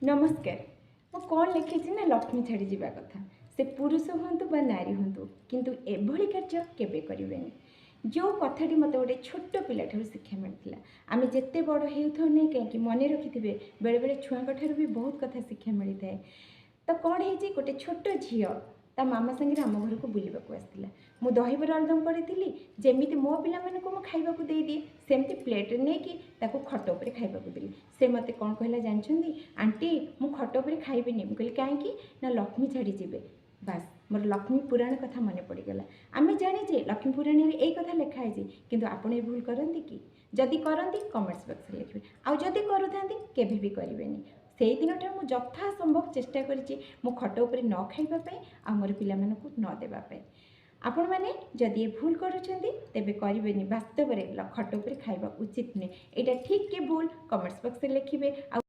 नमस्कार। मु कौन लिखी ना लक्ष्मी छाड़ी जावा कथा से पुरुष हूँ बा नारी हूँ किंतु एभली कार्य केबे करेनि। जो कथाटी मत गोटे छोट पिला शिक्षा मिलता आम जिते बड़ हो नहीं कहीं मन रखि बेले बेले छुआ भी बहुत कथा शिक्षा मिलता है। तो कौन है गोटे छोट झी ता मामा संगे आम घर को बुलवाक आसला मु दहीबर आलुदम करी जमी मो पिला खाइबा दिए सेमती प्लेट नहीं कि खट उपर खाइबा देली से मत कौन कहला जानते आंटी मु खट उपर खाइबिनी मुझे कहीं ना लक्ष्मी छाड़ी जी बास मोर लक्ष्मी पुराण कथा मन पड़गला। आम जाचे लक्ष्मी पुराण में यही कथा लिखाई किंतु आपण ये भूल करती कि जदि करती कमेंट्स बॉक्स में लिखे आदि करूँ केभी भी करेनि। से दिन मुझे यथा संभव चेष्टा करी मो खट उपर न खाइबापी आ मोर पिला न देवाई। आपण मैंने जदि ये भूल करुँच तेरे करेनि वास्तव में खट उपर खाइबा उचित नुहे। यहाँ ठीक कि भूल कमेंट्स बॉक्स में लिखे।